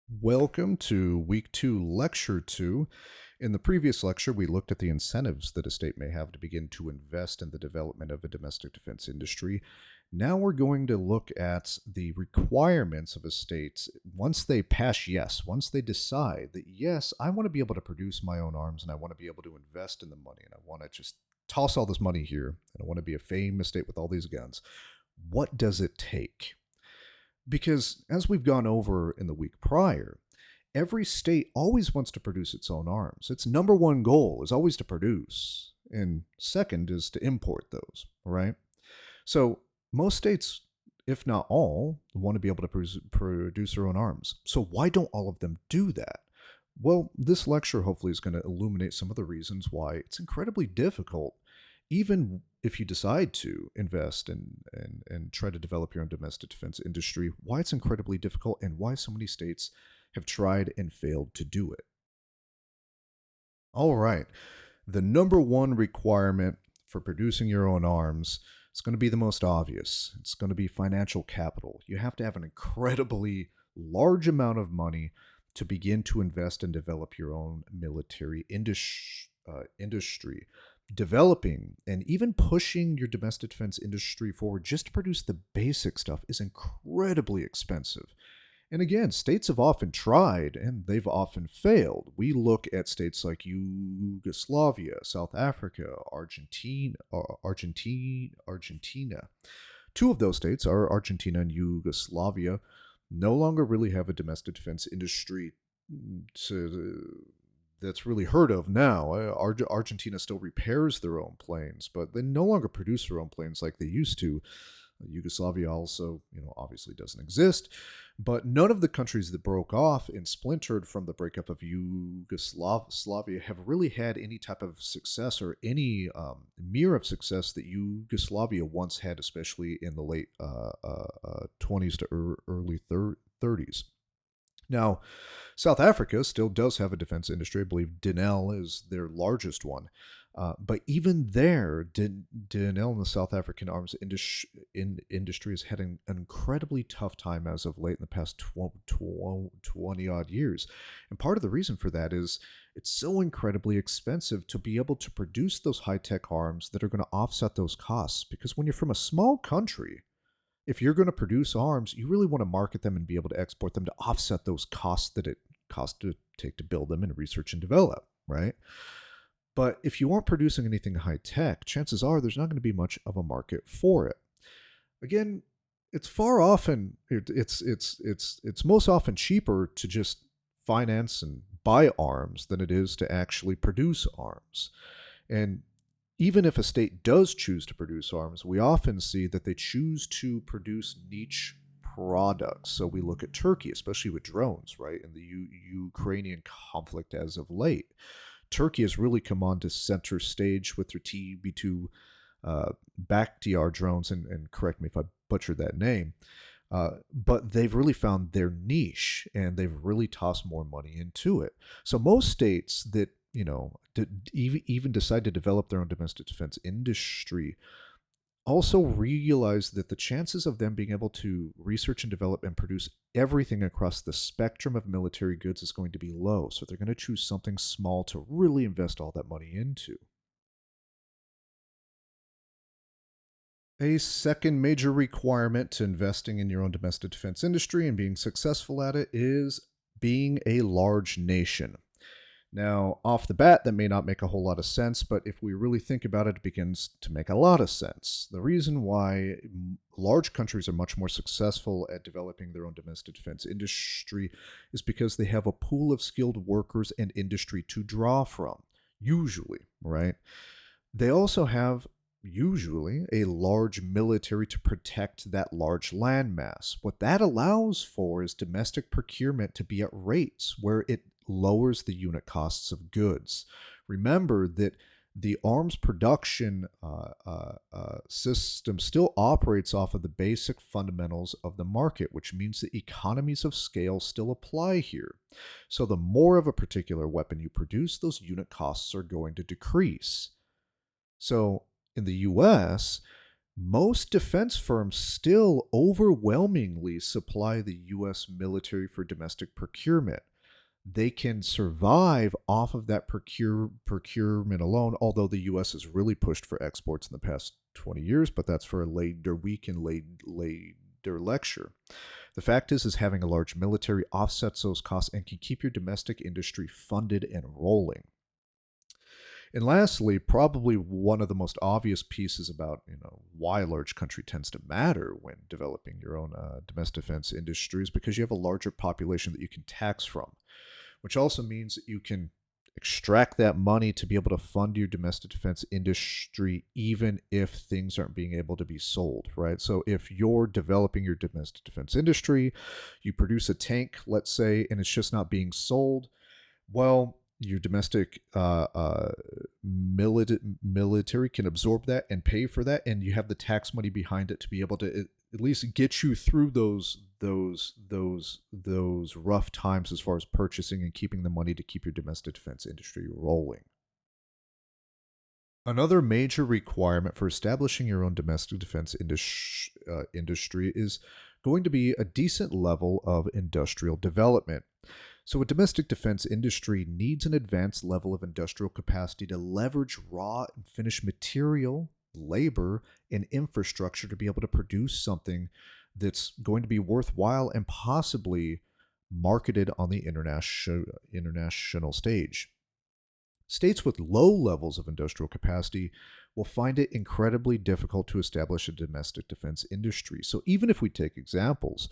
Welcome to Week 2, Lecture 2. In the previous lecture, we looked at the incentives that a state may have to begin to invest in the development of a domestic defense industry. Now we're going to look at the requirements of a state once they pass yes, once they decide that, yes, I want to be able to produce my own arms and I want to be able to invest in the money and I want to just toss all this money here and I want to be a famous state with all these guns. What does it take? Because as we've gone over in the week prior, every state always wants to produce its own arms. Its number one goal is always to produce, and second is to import those, right? So most states, if not all, want to be able to produce their own arms. So why don't all of them do that? Well, this lecture hopefully is going to illuminate some of the reasons why it's incredibly difficult, even if you decide to invest and try to develop your own domestic defense industry, why it's incredibly difficult and why so many states have tried and failed to do it. All right. The number one requirement for producing your own arms is going to be the most obvious. It's going to be financial capital. You have to have an incredibly large amount of money to begin to invest and develop your own military industry. Developing and even pushing your domestic defense industry forward just to produce the basic stuff is incredibly expensive. And again, states have often tried and they've often failed. We look at states like Yugoslavia, South Africa, Argentina. Two of those states are Argentina and Yugoslavia, no longer really have a domestic defense industry that's really heard of now. Argentina still repairs their own planes, but they no longer produce their own planes like they used to. Yugoslavia also, obviously doesn't exist, but none of the countries that broke off and splintered from the breakup of Yugoslavia have really had any type of success or any mirror of success that Yugoslavia once had, especially in the late 20s to early 30s. Now, South Africa still does have a defense industry. I believe Denel is their largest one. But even there, Denel and the South African arms industry has had an incredibly tough time as of late in the past 20 odd years. And part of the reason for that is it's so incredibly expensive to be able to produce those high-tech arms that are going to offset those costs. Because when you're from a small country, if you're going to produce arms, you really want to market them and be able to export them to offset those costs that it costs to take to build them and research and develop, right? But if you aren't producing anything high tech, chances are there's not going to be much of a market for it. Again, it's most often cheaper to just finance and buy arms than it is to actually produce arms. And even if a state does choose to produce arms, we often see that they choose to produce niche products. So we look at Turkey, especially with drones, right? In the Ukrainian conflict as of late. Turkey has really come on to center stage with their TB2 Bakhtiar drones, and correct me if I butchered that name, but they've really found their niche and they've really tossed more money into it. So most states that even decide to develop their own domestic defense industry also realize that the chances of them being able to research and develop and produce everything across the spectrum of military goods is going to be low. So they're going to choose something small to really invest all that money into. A second major requirement to investing in your own domestic defense industry and being successful at it is being a large nation. Now, off the bat, that may not make a whole lot of sense, but if we really think about it, it begins to make a lot of sense. The reason why large countries are much more successful at developing their own domestic defense industry is because they have a pool of skilled workers and industry to draw from, usually, right? They also have usually a large military to protect that large landmass. What that allows for is domestic procurement to be at rates where it lowers the unit costs of goods. Remember that the arms production system still operates off of the basic fundamentals of the market, which means that economies of scale still apply here. So the more of a particular weapon you produce, those unit costs are going to decrease. So in the US, Most defense firms still overwhelmingly supply the U.S. military for domestic procurement. They can survive off of that procurement alone, although the U.S. has really pushed for exports in the past 20 years, but that's for a later week and later lecture. The fact is having a large military offsets those costs and can keep your domestic industry funded and rolling. And lastly, probably one of the most obvious pieces about why a large country tends to matter when developing your own domestic defense industry is because you have a larger population that you can tax from, which also means that you can extract that money to be able to fund your domestic defense industry even if things aren't being able to be sold, right? So if you're developing your domestic defense industry, you produce a tank, let's say, and it's just not being sold, well, your domestic military can absorb that and pay for that, and you have the tax money behind it to be able to at least get you through those rough times as far as purchasing and keeping the money to keep your domestic defense industry rolling. Another major requirement for establishing your own domestic defense industry is going to be a decent level of industrial development. So, a domestic defense industry needs an advanced level of industrial capacity to leverage raw and finished material, labor, and infrastructure to be able to produce something that's going to be worthwhile and possibly marketed on the international stage. States with low levels of industrial capacity will find it incredibly difficult to establish a domestic defense industry. So, even if we take examples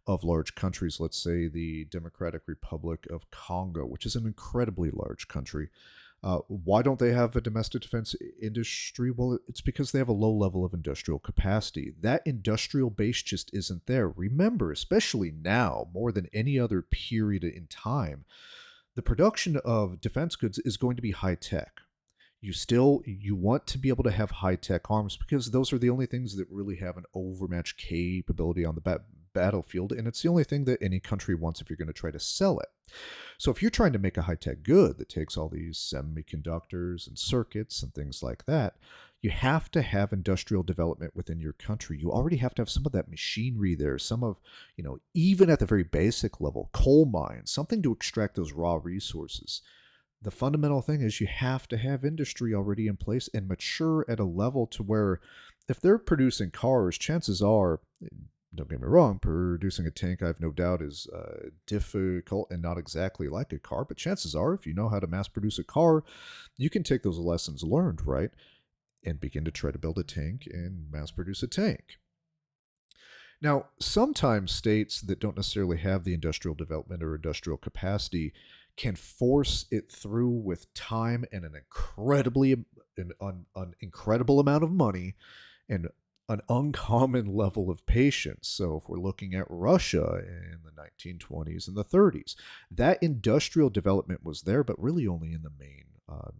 of large countries, let's say the Democratic Republic of Congo, which is an incredibly large country, why don't they have a domestic defense industry? Well, it's because they have a low level of industrial capacity. That industrial base just isn't there. Remember, especially now, more than any other period in time, the production of defense goods is going to be high tech. You want to be able to have high tech arms because those are the only things that really have an overmatch capability on the battlefield, and it's the only thing that any country wants if you're going to try to sell it. So if you're trying to make a high tech good that takes all these semiconductors and circuits and things like that, you have to have industrial development within your country. You already have to have some of that machinery there, some of, even at the very basic level, coal mines, something to extract those raw resources. The fundamental thing is you have to have industry already in place and mature at a level to where if they're producing cars, chances are, don't get me wrong, producing a tank, I have no doubt, is difficult and not exactly like a car. But chances are, if you know how to mass produce a car, you can take those lessons learned, right, and begin to try to build a tank and mass produce a tank. Now, sometimes states that don't necessarily have the industrial development or industrial capacity can force it through with time and an incredible amount of money and an uncommon level of patience. So, if we're looking at Russia in the 1920s and the 30s, that industrial development was there, but really only in the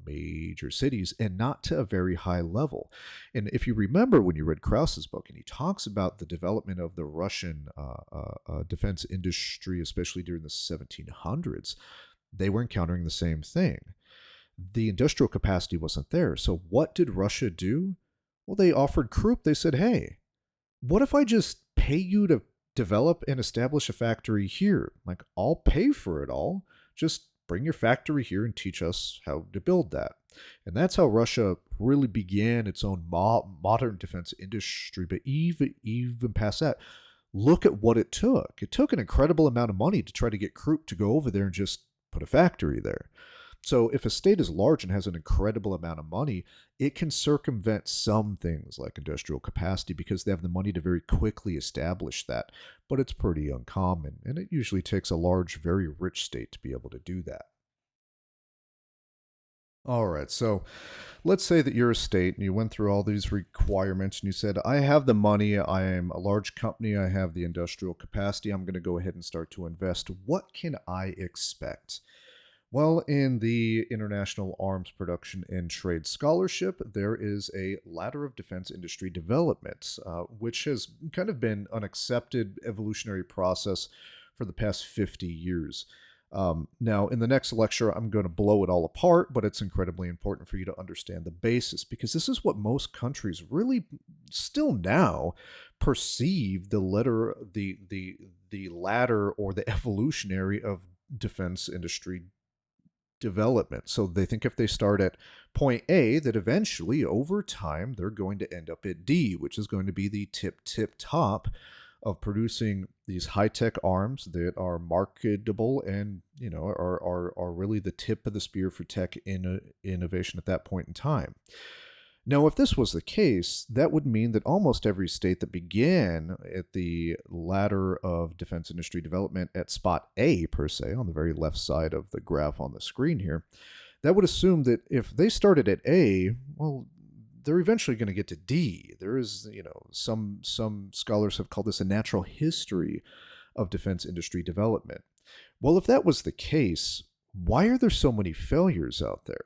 major cities and not to a very high level. And if you remember when you read Krauss's book, and he talks about the development of the Russian defense industry, especially during the 1700s, they were encountering the same thing. The industrial capacity wasn't there. So, what did Russia do? Well, they offered Kurc. They said, hey, what if I just pay you to develop and establish a factory here? Like, I'll pay for it all. Just bring your factory here and teach us how to build that. And that's how Russia really began its own modern defense industry. But even past that, look at what it took. It took an incredible amount of money to try to get Kurc to go over there and just put a factory there. So if a state is large and has an incredible amount of money, it can circumvent some things like industrial capacity because they have the money to very quickly establish that. But it's pretty uncommon, and it usually takes a large, very rich state to be able to do that. All right, so let's say that you're a state and you went through all these requirements and you said, I have the money, I am a large company, I have the industrial capacity, I'm going to go ahead and start to invest. What can I expect? Well, in the International Arms Production and Trade Scholarship, there is a ladder of defense industry development, which has kind of been an accepted evolutionary process for the past 50 years. Now, in the next lecture, I'm going to blow it all apart, but it's incredibly important for you to understand the basis because this is what most countries really still now perceive the ladder or the evolutionary of defense industry development. So they think if they start at point A, that eventually over time they're going to end up at D, which is going to be the tip top of producing these high-tech arms that are marketable and are really the tip of the spear for tech innovation at that point in time. Now, if this was the case, that would mean that almost every state that began at the ladder of defense industry development at spot A, per se, on the very left side of the graph on the screen here, that would assume that if they started at A, well, they're eventually going to get to D. There is, some scholars have called this a natural history of defense industry development. Well, if that was the case, why are there so many failures out there?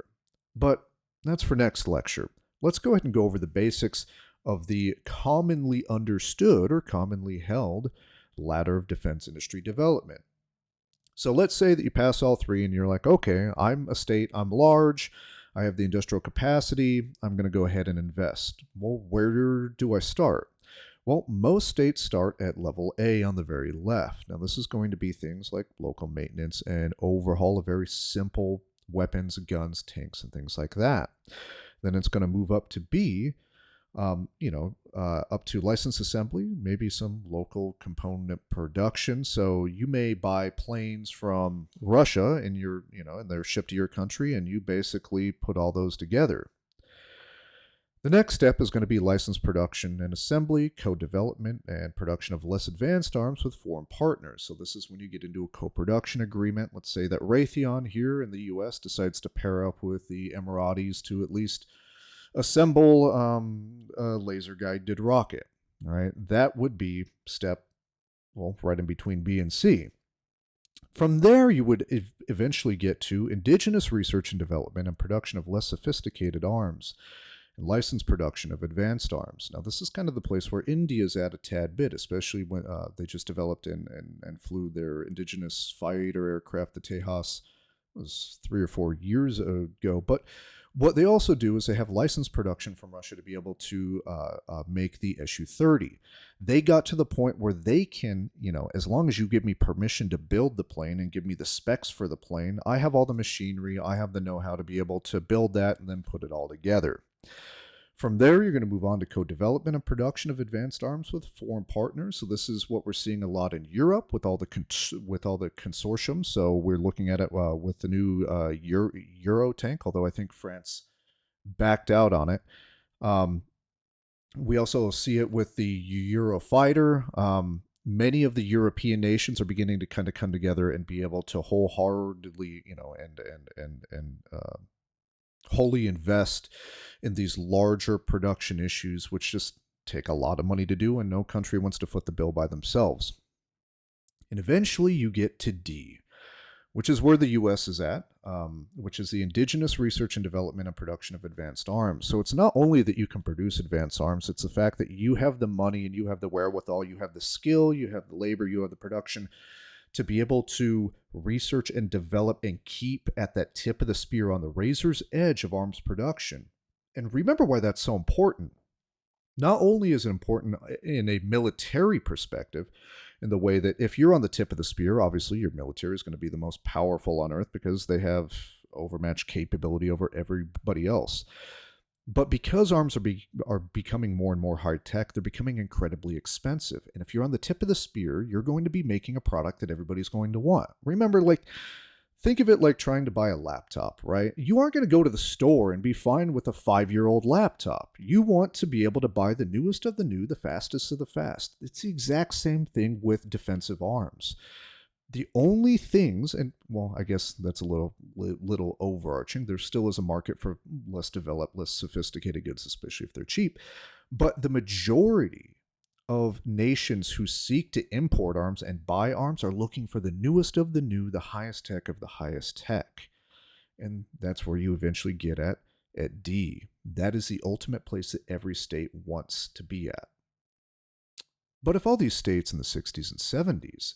But that's for next lecture. Let's go ahead and go over the basics of the commonly understood or commonly held ladder of defense industry development. So let's say that you pass all three and you're like, okay, I'm a state, I'm large, I have the industrial capacity, I'm going to go ahead and invest. Well, where do I start? Well, most states start at level A on the very left. Now, this is going to be things like local maintenance and overhaul of very simple weapons, guns, tanks, and things like that. Then it's going to move up to B, up to license assembly, maybe some local component production. So you may buy planes from Russia and and they're shipped to your country and you basically put all those together. The next step is going to be license production and assembly, co-development, and production of less advanced arms with foreign partners. So this is when you get into a co-production agreement. Let's say that Raytheon here in the U.S. decides to pair up with the Emiratis to at least assemble a laser-guided rocket. All right, that would be step, right in between B and C. From there, you would eventually get to indigenous research and development and production of less sophisticated arms and licensed production of advanced arms. Now, this is kind of the place where India's at a tad bit, especially when they just developed and flew their indigenous fighter aircraft, the Tejas, was 3 or 4 years ago. But what they also do is they have licensed production from Russia to be able to make the Su-30. They got to the point where they can, as long as you give me permission to build the plane and give me the specs for the plane, I have all the machinery, I have the know-how to be able to build that and then put it all together. From there, you're going to move on to co-development and production of advanced arms with foreign partners. So this is what we're seeing a lot in Europe with all the consortium. So we're looking at it with the new Euro tank, although I think France backed out on it. We also see it with the Eurofighter. Many of the European nations are beginning to kind of come together and be able to wholeheartedly, and wholly invest in these larger production issues, which just take a lot of money to do, and no country wants to foot the bill by themselves. And eventually you get to D, which is where the U.S. is at, which is the indigenous research and development and production of advanced arms. So it's not only that you can produce advanced arms, it's the fact that you have the money and you have the wherewithal, you have the skill, you have the labor, you have the production to be able to research and develop and keep at that tip of the spear on the razor's edge of arms production. And remember why that's so important. Not only is it important in a military perspective, in the way that if you're on the tip of the spear, obviously your military is going to be the most powerful on earth because they have overmatched capability over everybody else. But because arms are becoming more and more high-tech, they're becoming incredibly expensive. And if you're on the tip of the spear, you're going to be making a product that everybody's going to want. Remember, think of it like trying to buy a laptop, right? You aren't going to go to the store and be fine with a 5-year-old laptop. You want to be able to buy the newest of the new, the fastest of the fast. It's the exact same thing with defensive arms. The only things, and I guess that's a little overarching. There still is a market for less developed, less sophisticated goods, especially if they're cheap. But the majority of nations who seek to import arms and buy arms are looking for the newest of the new, the highest tech of the highest tech. And that's where you eventually get at D. That is the ultimate place that every state wants to be at. But if all these states in the 60s and 70s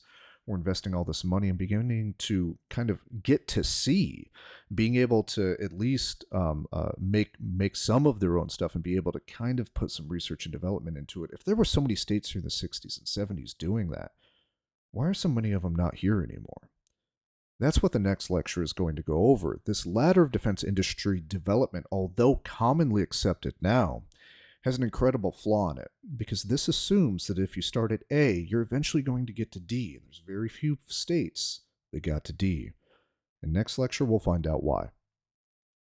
we're investing all this money and beginning to kind of get to see, being able to at least make some of their own stuff and be able to kind of put some research and development into it. If there were so many states here in the 60s and 70s doing that, why are so many of them not here anymore? That's what the next lecture is going to go over. This ladder of defense industry development, although commonly accepted now, has an incredible flaw in it, because this assumes that if you start at A, you're eventually going to get to D, and there's very few states that got to D. In next lecture, we'll find out why.